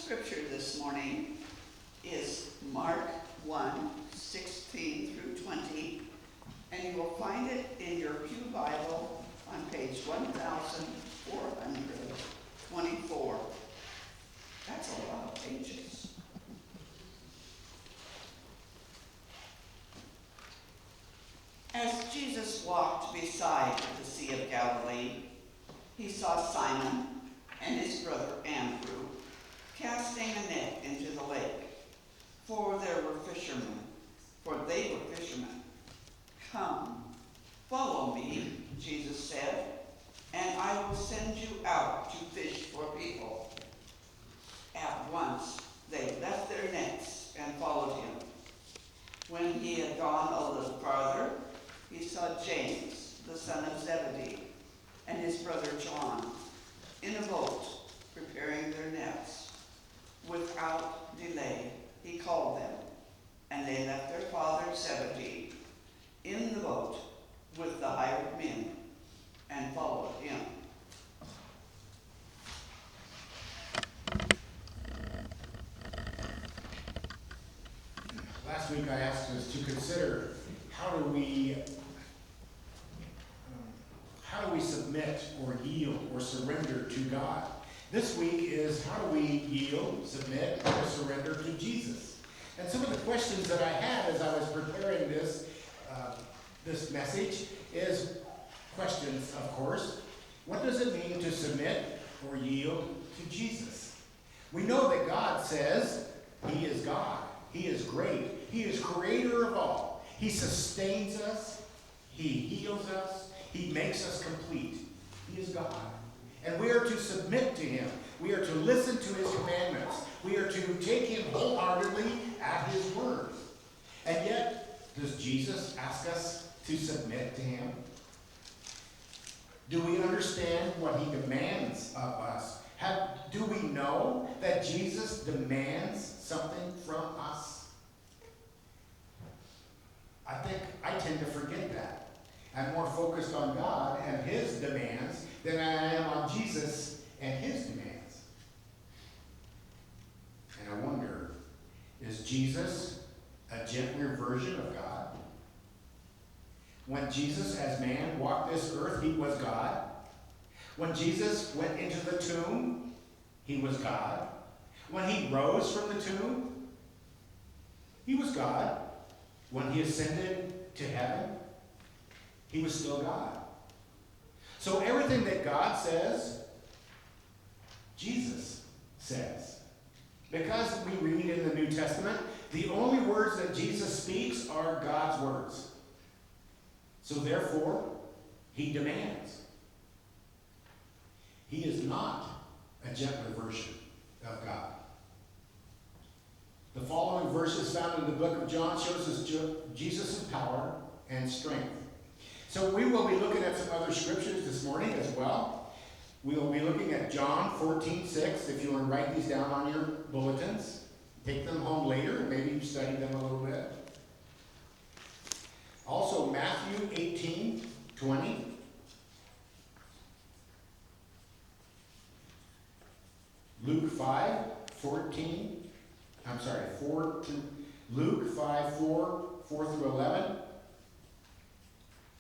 scripture this morning is Mark 1:16 through 20, and you will find it in your Pew Bible on page 1424. That's a lot of pages. As Jesus walked beside the Sea of Galilee, he saw Simon and his brother Andrew casting a net into the lake, for they were fishermen. "Come, follow me," Jesus said, "and I will send you out to fish for people." At once they left their nets and followed him. When he had gone a little farther, he saw James, the son of Zebedee, and his brother John in a boat preparing their nets. Without delay, he called them, and they left their father Zebedee in the boat with the hired men and followed him. Last week I asked us to consider how do we submit or yield or surrender to God. This week is how do we yield, submit, or surrender to Jesus? And some of the questions that I had as I was preparing this message is questions, of course. What does it mean to submit or yield to Jesus? We know that God says he is God. He is great. He is creator of all. He sustains us. He heals us. He makes us complete. He is God. And we are to submit to him. We are to listen to his commandments. We are to take him wholeheartedly at his word. And yet, does Jesus ask us to submit to him? Do we understand what he demands of us? Do we know that Jesus demands something from us? I think I tend to forget that. I'm more focused on God and his demands than I am on Jesus and his demands. And I wonder, is Jesus a gentler version of God? When Jesus as man walked this earth, he was God. When Jesus went into the tomb, he was God. When he rose from the tomb, he was God. When he ascended to heaven, he was still God. So everything that God says, Jesus says. Because we read in the New Testament, the only words that Jesus speaks are God's words. So therefore, he demands. He is not a gentler version of God. The following verses found in the book of John shows us Jesus' power and strength. So we will be looking at some other scriptures this morning as well. We will be looking at John 14:6. If you want to write these down on your bulletins, take them home later, and maybe study them a little bit. Also Matthew 18:20. Luke 5:14. Luke 5:4 through 11.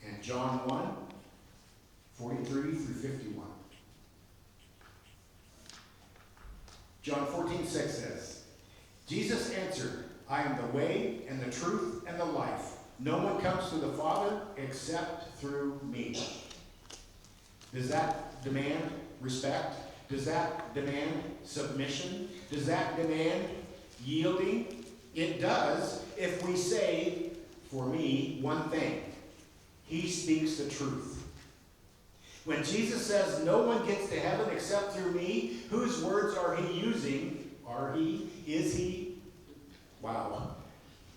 And John 1:43 through 51. John 14:6 says, Jesus answered, "I am the way and the truth and the life. No one comes to the Father except through me." Does that demand respect? Does that demand submission? Does that demand yielding? It does if we say, for me, one thing. He speaks the truth. When Jesus says no one gets to heaven except through me, whose words are he using?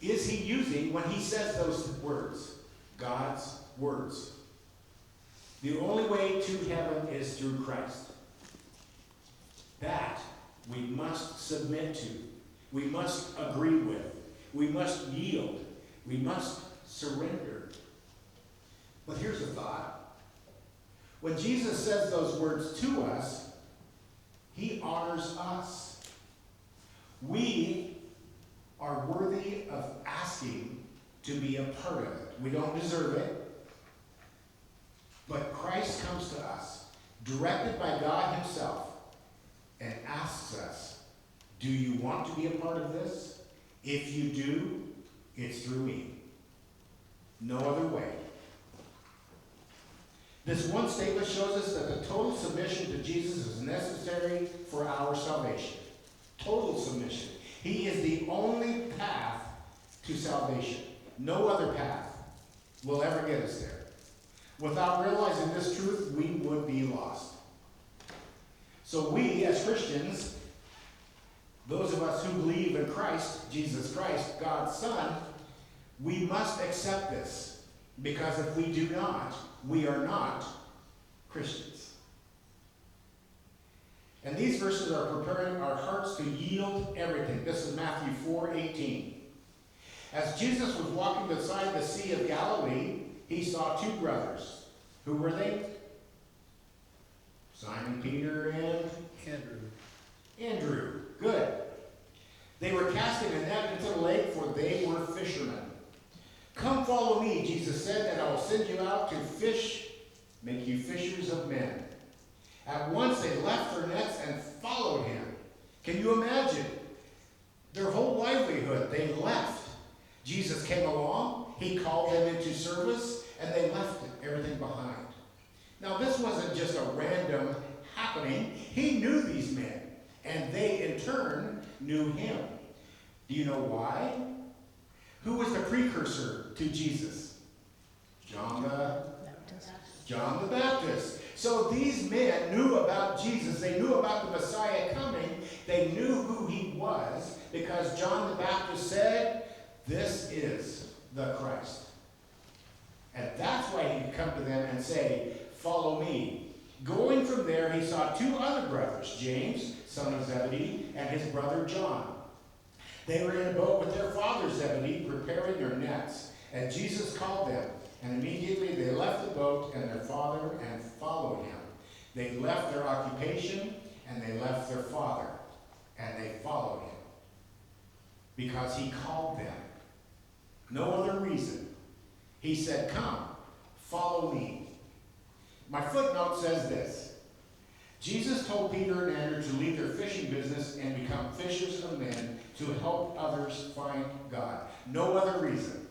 Is he using when he says those words? God's words. The only way to heaven is through Christ. That we must submit to. We must agree with. We must yield. We must surrender. But here's a thought. When Jesus says those words to us, he honors us. We are worthy of asking to be a part of it. We don't deserve it. But Christ comes to us, directed by God himself, and asks us, do you want to be a part of this? If you do, it's through me. No other way. This one statement shows us that the total submission to Jesus is necessary for our salvation. Total submission. He is the only path to salvation. No other path will ever get us there. Without realizing this truth, we would be lost. So we, as Christians, those of us who believe in Christ, Jesus Christ, God's Son, we must accept this. Because if we do not, we are not Christians. And these verses are preparing our hearts to yield everything. This is Matthew 4:18. As Jesus was walking beside the Sea of Galilee, he saw two brothers. Who were they? Simon Peter and Andrew. Good. They were casting a net into the lake, for they were fishermen. Come follow me, Jesus said, and I will send you out to fish, make you fishers of men. At once they left their nets and followed him. Can you imagine? Their whole livelihood, they left. Jesus came along, he called them into service, and they left everything behind. Now this wasn't just a random happening. He knew these men, and they in turn knew him. Do you know why? Who was the precursor to Jesus? John the Baptist. So these men knew about Jesus. They knew about the Messiah coming. They knew who he was because John the Baptist said, "This is the Christ." And that's why he could come to them and say, "Follow me." Going from there, he saw two other brothers, James, son of Zebedee, and his brother John. They were in a boat with their father Zebedee, preparing their nets. And Jesus called them, and immediately they left the boat and their father and followed him. They left their occupation, and they left their father, and they followed him. Because he called them. No other reason. He said, "Come, follow me." My footnote says this. Jesus told Peter and Andrew to leave their fishing business and become fishers of men to help others find God. No other reason.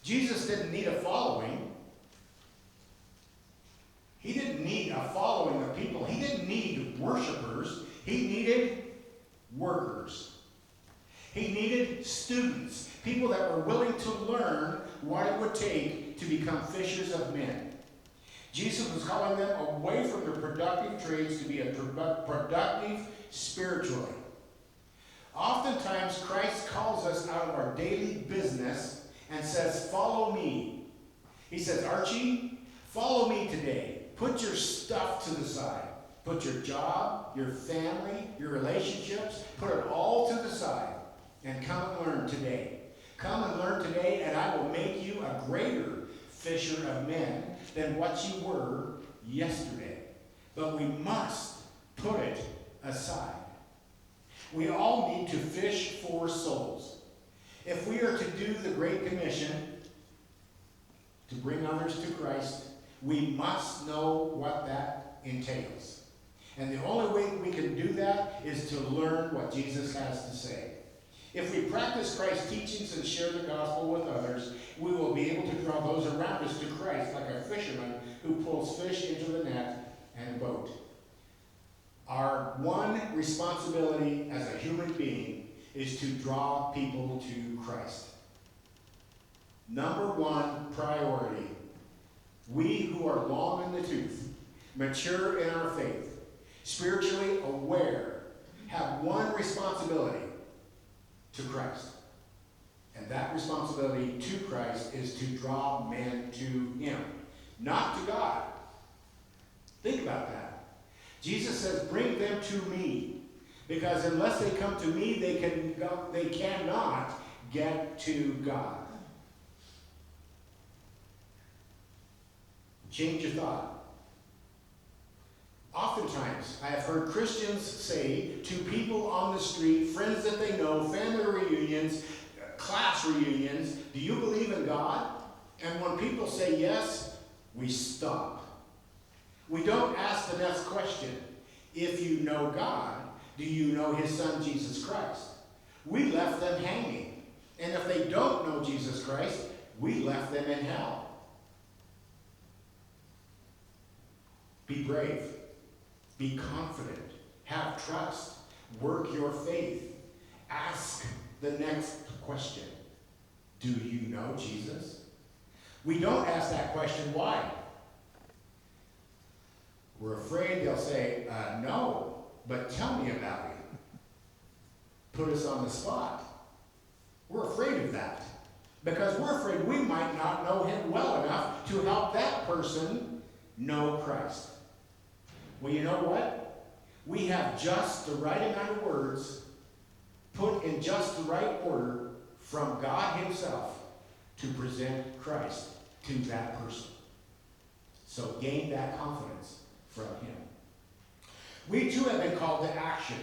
Jesus didn't need a following. He didn't need a following of people. He didn't need worshipers. He needed workers. He needed students, people that were willing to learn what it would take to become fishers of men. Jesus was calling them away from their productive trades to be a productive spiritually. Oftentimes, Christ calls us out of our daily business and says, "Follow me." He says, "Archie, follow me today. Put your stuff to the side. Put your job, your family, your relationships, put it all to the side and come and learn today. Come and learn today, and I will make you a greater fisher of men than what you were yesterday." But we must put it aside. We all need to fish for souls. If we are to do the Great Commission, to bring others to Christ, we must know what that entails. And the only way we can do that is to learn what Jesus has to say. If we practice Christ's teachings and share the gospel with others, we will be able to draw those around us to Christ like a fisherman who pulls fish into the net and boat. Our one responsibility as a human being is to draw people to Christ. Number one priority. We who are long in the tooth, mature in our faith, spiritually aware, have one responsibility: to Christ. And that responsibility to Christ is to draw men to him, not to God. Think about that. Jesus says, "Bring them to me," because unless they come to me, they cannot get to God. Change your thought. Oftentimes, I have heard Christians say to people on the street, friends that they know, family reunions, class reunions, do you believe in God? And when people say yes, we stop. We don't ask the next question. If you know God, do you know his son Jesus Christ? We left them hanging. And if they don't know Jesus Christ, we left them in hell. Be brave. Be confident. Have trust. Work your faith. Ask the next question. Do you know Jesus? We don't ask that question. Why? We're afraid they'll say, no, but tell me about it. Put us on the spot. We're afraid of that. Because we're afraid we might not know him well enough to help that person know Christ. Well, you know what? We have just the right amount of words put in just the right order from God himself to present Christ to that person. So gain that confidence from him. We too have been called to action,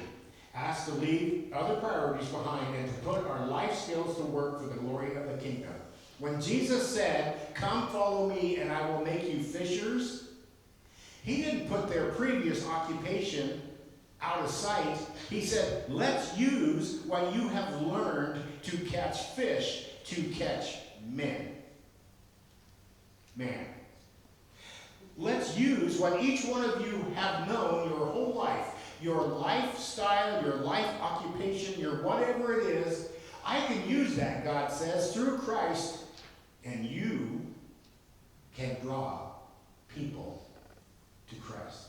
asked to leave other priorities behind and to put our life skills to work for the glory of the kingdom. When Jesus said, "Come follow me and I will make you fishers," he didn't put their previous occupation out of sight. He said, let's use what you have learned to catch fish to catch men. Man. Let's use what each one of you have known your whole life, your lifestyle, your life occupation, your whatever it is. I can use that, God says, through Christ, and you can draw people to Christ.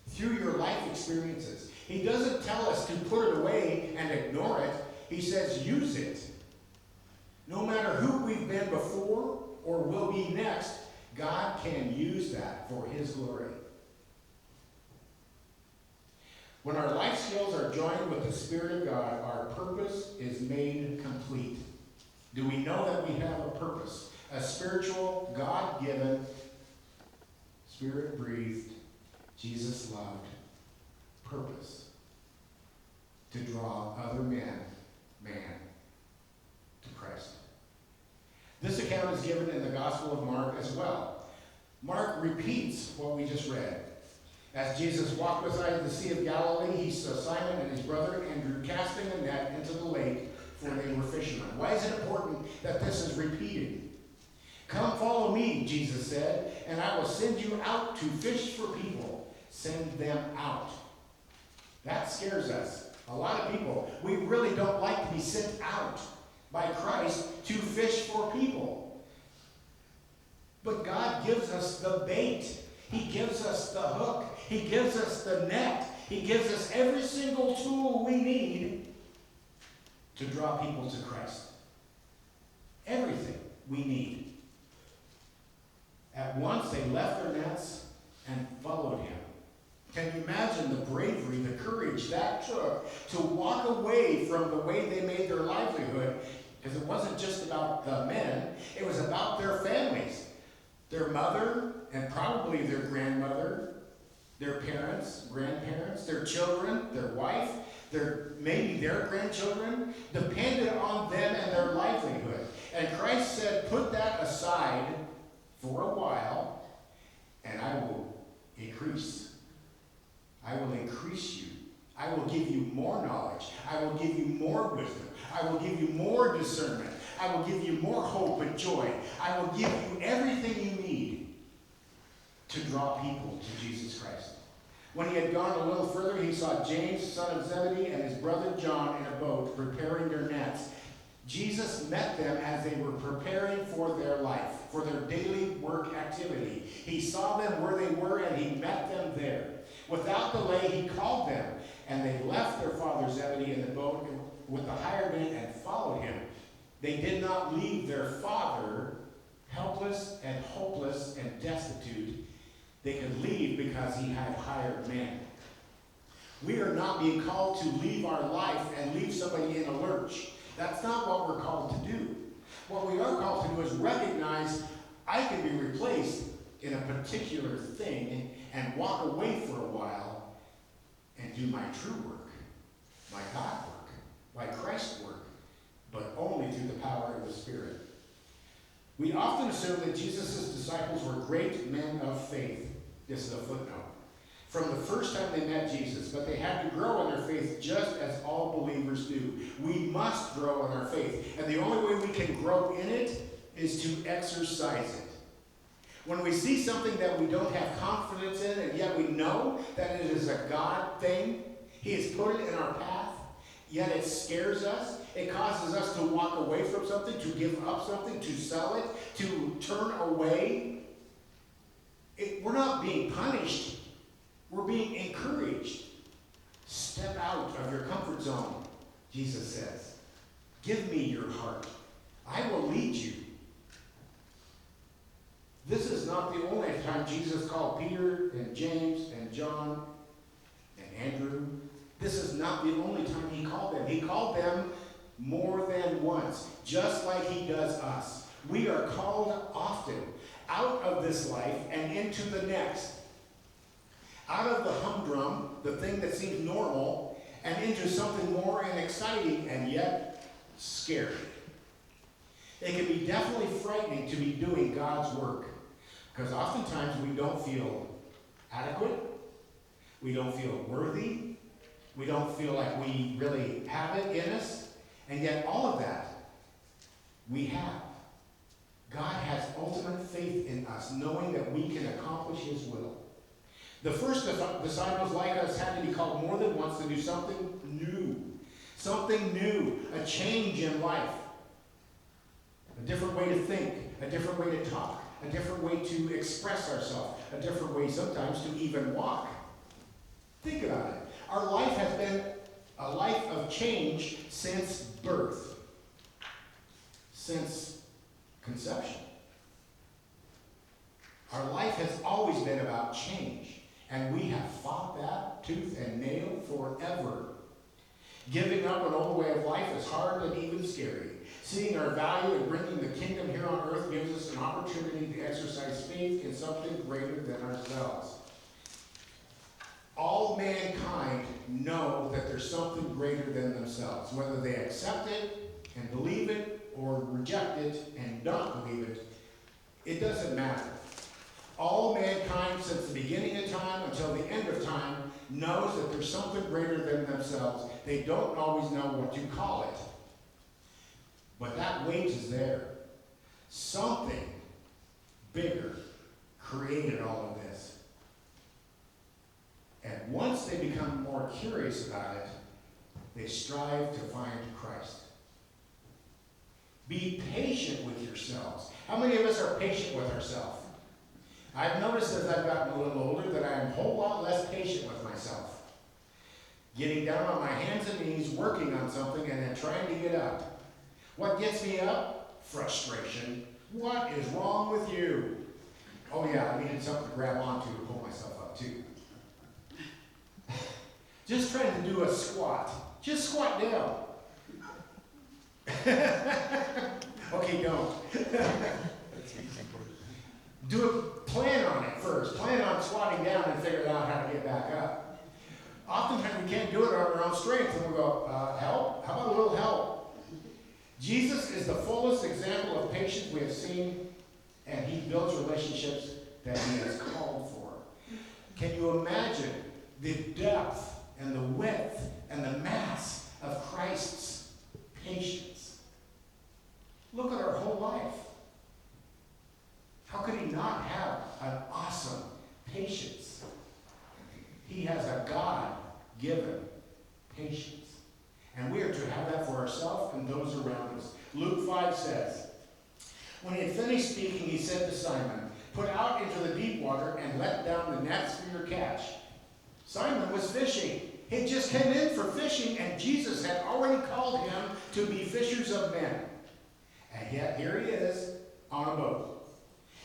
Through your life experiences. He doesn't tell us to put it away and ignore it. He says use it. No matter who we've been before or will be next, God can use that for his glory. When our life skills are joined with the Spirit of God, our purpose is made complete. Do we know that we have a purpose? A spiritual, God-given, Spirit-breathed, Jesus-loved purpose to draw other man to Christ. This account is given in the Gospel of Mark as well. Mark repeats what we just read. As Jesus walked beside the Sea of Galilee, he saw Simon and his brother Andrew casting a net into the lake, for they were fishermen. Why is it important that this is repeated? Come follow me, Jesus said, and I will send you out to fish for people. Send them out. That scares us. A lot of people, we really don't like to be sent out by Christ to fish for people. But God gives us the bait. He gives us the hook. He gives us the net. He gives us every single tool we need to draw people to Christ. Everything we need. At once they left their nets and followed him. Can you imagine the bravery, the courage that took to walk away from the way they made their livelihood? Because it wasn't just about the men, it was about their families. Their mother and probably their grandmother, their parents, grandparents, their children, their wife, maybe their grandchildren, depended on them and their livelihood. And Christ said, put that aside for a while, and I will increase. I will increase you. I will give you more knowledge. I will give you more wisdom. I will give you more discernment. I will give you more hope and joy. I will give you everything you need to draw people to Jesus Christ. When he had gone a little further, he saw James, son of Zebedee, and his brother John in a boat preparing their nets. Jesus met them as they were preparing for their life, for their daily work activity. He saw them where they were, and he met them there. Without delay, he called them, and they left their father Zebedee in the boat with the hired men and followed him. They did not leave their father helpless and hopeless and destitute. They could leave because he had hired men. We are not being called to leave our life and leave somebody in a lurch. That's not what we're called to do. What we are called to do is recognize I can be replaced in a particular thing and walk away for a while and do my true work, my God work, my Christ work, but only through the power of the Spirit. We often assume that Jesus' disciples were great men of faith. This is a footnote. From the first time they met Jesus, but they had to grow in their faith just as all believers do. We must grow in our faith, and the only way we can grow in it is to exercise it. When we see something that we don't have confidence in, and yet we know that it is a God thing, He has put it in our path, yet it scares us, it causes us to walk away from something, to give up something, to sell it, to turn away. We're not being punished. We're being encouraged. Step out of your comfort zone, Jesus says. Give me your heart. I will lead you. This is not the only time Jesus called Peter and James and John and Andrew. This is not the only time He called them. He called them more than once, just like He does us. We are called often out of this life and into the next. Out of the humdrum, the thing that seems normal, and into something more and exciting and yet scary. It can be definitely frightening to be doing God's work, because oftentimes we don't feel adequate, we don't feel worthy, we don't feel like we really have it in us, and yet all of that we have. God has ultimate faith in us, knowing that we can accomplish His will. The first disciples like us had to be called more than once to do something new, a change in life, a different way to think, a different way to talk, a different way to express ourselves, a different way sometimes to even walk. Think about it. Our life has been a life of change since birth, since conception. Our life has always been about change. And we have fought that tooth and nail forever. Giving up an old way of life is hard and even scary. Seeing our value in bringing the kingdom here on earth gives us an opportunity to exercise faith in something greater than ourselves. All mankind know that there's something greater than themselves. Whether they accept it and believe it or reject it and don't believe it, it doesn't matter. All mankind, since the beginning of time until the end of time, knows that there's something greater than themselves. They don't always know what to call it. But that weight is there. Something bigger created all of this. And once they become more curious about it, they strive to find Christ. Be patient with yourselves. How many of us are patient with ourselves? I've noticed as I've gotten a little older that I am a whole lot less patient with myself. Getting down on my hands and knees, working on something, and then trying to get up. What gets me up? Frustration. What is wrong with you? Oh yeah, I needed something to grab onto to pull myself up too. Just trying to do a squat. Just squat down. Okay, don't. Plan on it first. Plan on squatting down and figure out how to get back up. Oftentimes we can't do it on our own strength, and we go, help? How about a little help? Jesus is the fullest example of patience we have seen, and He builds relationships that He has called for. Can you imagine the depth and the width and the mass of Christ's patience? Look at our whole life. How could He not have an awesome patience? He has a God-given patience. And we are to have that for ourselves and those around us. Luke 5 says, when He had finished speaking, He said to Simon, put out into the deep water and let down the nets for your catch. Simon was fishing. He just came in for fishing, and Jesus had already called him to be fishers of men. And yet here he is on a boat.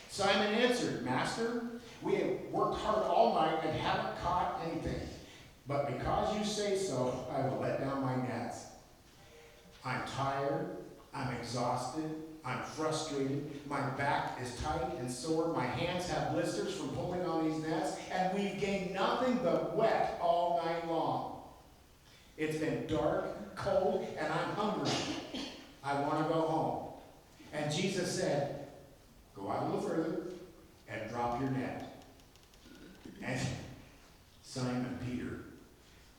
Simon answered, Master, we have worked hard all night and haven't caught anything. But because you say so, I will let down my nets. I'm tired, I'm exhausted, I'm frustrated. My back is tight and sore. My hands have blisters from pulling on these nets, and we've gained nothing but wet all night long. It's been dark, cold, and I'm hungry. I want to go home. And Jesus said, go out a little further and drop your net. And Simon Peter,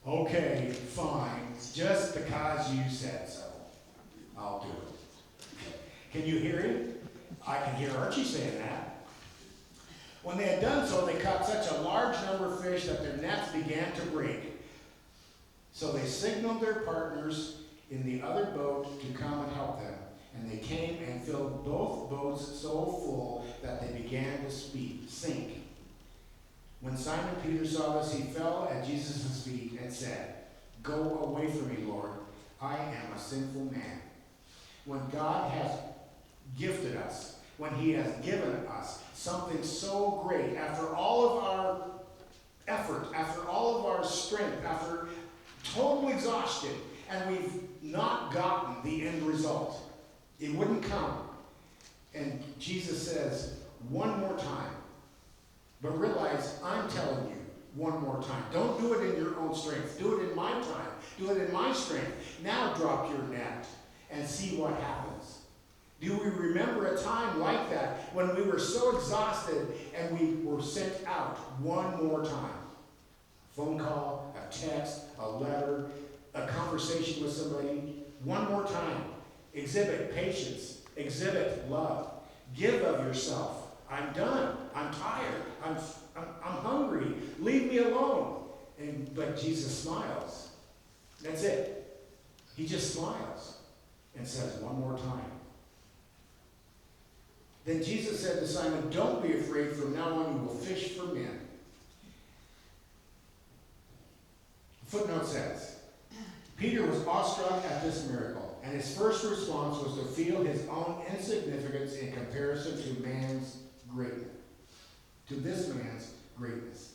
okay, fine, just because you said so, I'll do it. Can you hear him? I can hear Archie saying that. When they had done so, they caught such a large number of fish that their nets began to break. So they signaled their partners in the other boat to come and help them. And they came and filled both boats so full that they began to sink. When Simon Peter saw this, he fell at Jesus' feet and said, go away from me, Lord. I am a sinful man. When God has gifted us, when he has given us something so great, after all of our effort, after all of our strength, after total exhaustion, and we've not gotten the end result, it wouldn't come. And Jesus says, one more time. But realize, I'm telling you, one more time. Don't do it in your own strength. Do it in my time. Do it in my strength. Now drop your net and see what happens. Do we remember a time like that when we were so exhausted and we were sent out one more time? A phone call, a text, a letter, a conversation with somebody. One more time. Exhibit patience. Exhibit love. Give of yourself. I'm done. I'm tired. I'm hungry. Leave me alone. But Jesus smiles. That's it. He just smiles and says, one more time. Then Jesus said to Simon, don't be afraid. From now on you will fish for men. The footnote says, Peter was awestruck at this miracle, and his first response was to feel his own insignificance in comparison to man's greatness. To this man's greatness.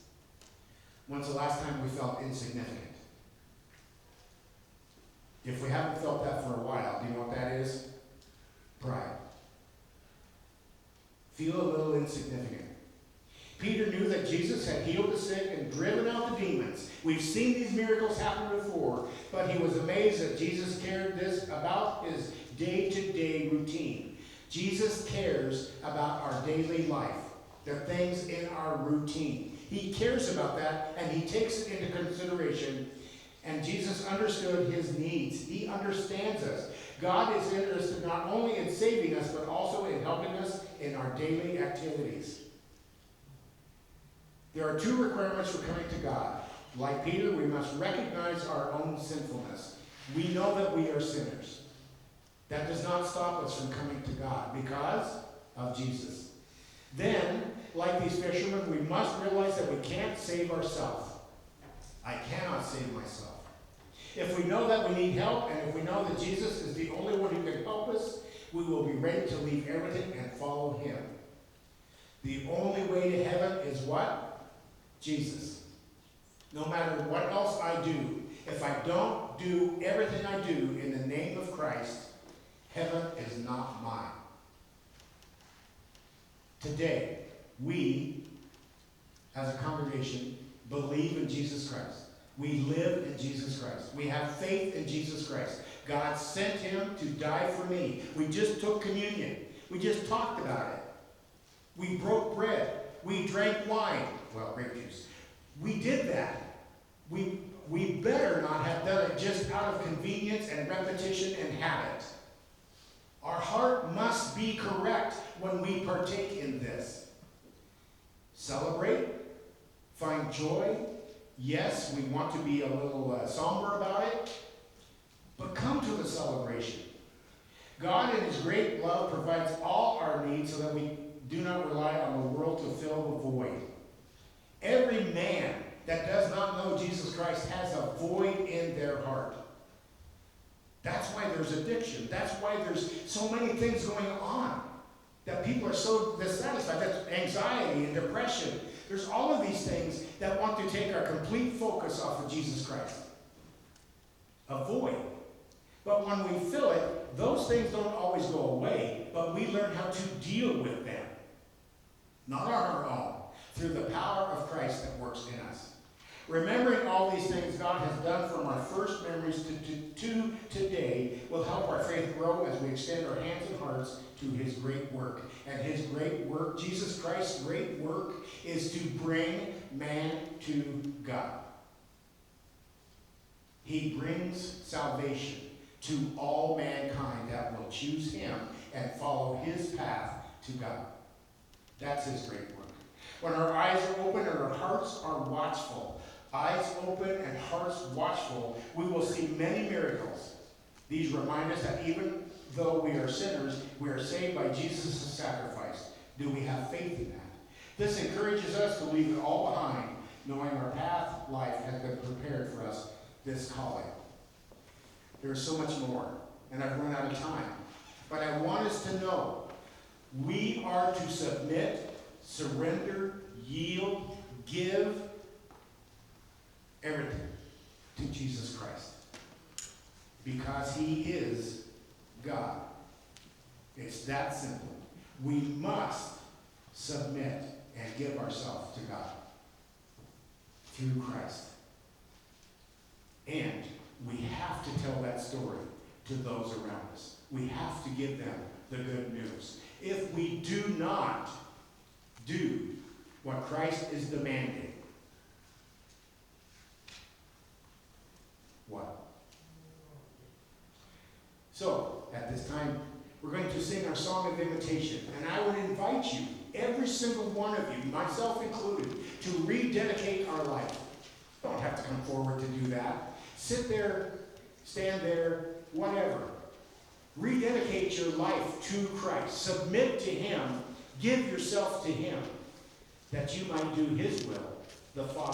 When's the last time we felt insignificant? If we haven't felt that for a while, do you know what that is? Pride. Feel a little insignificant. Peter knew that Jesus had healed the sick and driven out the demons. We've seen these miracles happen before, but he was amazed that Jesus cared this about his day-to-day routine. Jesus cares about our daily life, the things in our routine. He cares about that, and he takes it into consideration. And Jesus understood his needs. He understands us. God is interested not only in saving us, but also in helping us in our daily activities. There are two requirements for coming to God. Like Peter, we must recognize our own sinfulness. We know that we are sinners. That does not stop us from coming to God because of Jesus. Then, like these fishermen, we must realize that we can't save ourselves. I cannot save myself. If we know that we need help, and if we know that Jesus is the only one who can help us, we will be ready to leave everything and follow him. The only way to heaven is what? Jesus. No matter what else I do, if I don't do everything I do in the name of Christ, heaven is not mine. Today, we, as a congregation, believe in Jesus Christ. We live in Jesus Christ. We have faith in Jesus Christ. God sent him to die for me. We just took communion. We just talked about it. We broke bread. We drank wine. Well, grape juice. We did that. We better not have done it just out of convenience and repetition and habit. Our heart must be correct when we partake in this. Celebrate. Find joy. Yes, we want to be a little somber about it, but come to the celebration. God in his great love provides all our needs so that we do not rely on the world to fill the void. Every man that does not know Jesus Christ has a void in their heart. That's why there's addiction. That's why there's so many things going on. That people are so dissatisfied. That's anxiety and depression. There's all of these things that want to take our complete focus off of Jesus Christ. A void. But when we feel it, those things don't always go away, but we learn how to deal with them. Not on our own, through the power of Christ that works in us. Remembering all these things God has done from our first memories to today will help our faith grow as we extend our hands and hearts to his great work. And his great work, Jesus Christ's great work, is to bring man to God. He brings salvation to all mankind that will choose him and follow his path to God. That's his great work. When our eyes are open and our hearts are watchful, eyes open and hearts watchful, we will see many miracles. These remind us that even though we are sinners, we are saved by Jesus' sacrifice. Do we have faith in that? This encourages us to leave it all behind, knowing our path, life has been prepared for us, this calling. There's so much more, and I've run out of time. But I want us to know, we are to submit, surrender, yield, give everything to Jesus Christ. Because he is God. It's that simple. We must submit and give ourselves to God through Christ. And we have to tell that story to those around us. We have to give them the good news. If we do not do what Christ is demanding, what? So, at this time, we're going to sing our song of invitation. And I would invite you, every single one of you, myself included, to rededicate our life. You don't have to come forward to do that. Sit there, stand there, whatever. Rededicate your life to Christ. Submit to him. Give yourself to him, that you might do his will, the Father.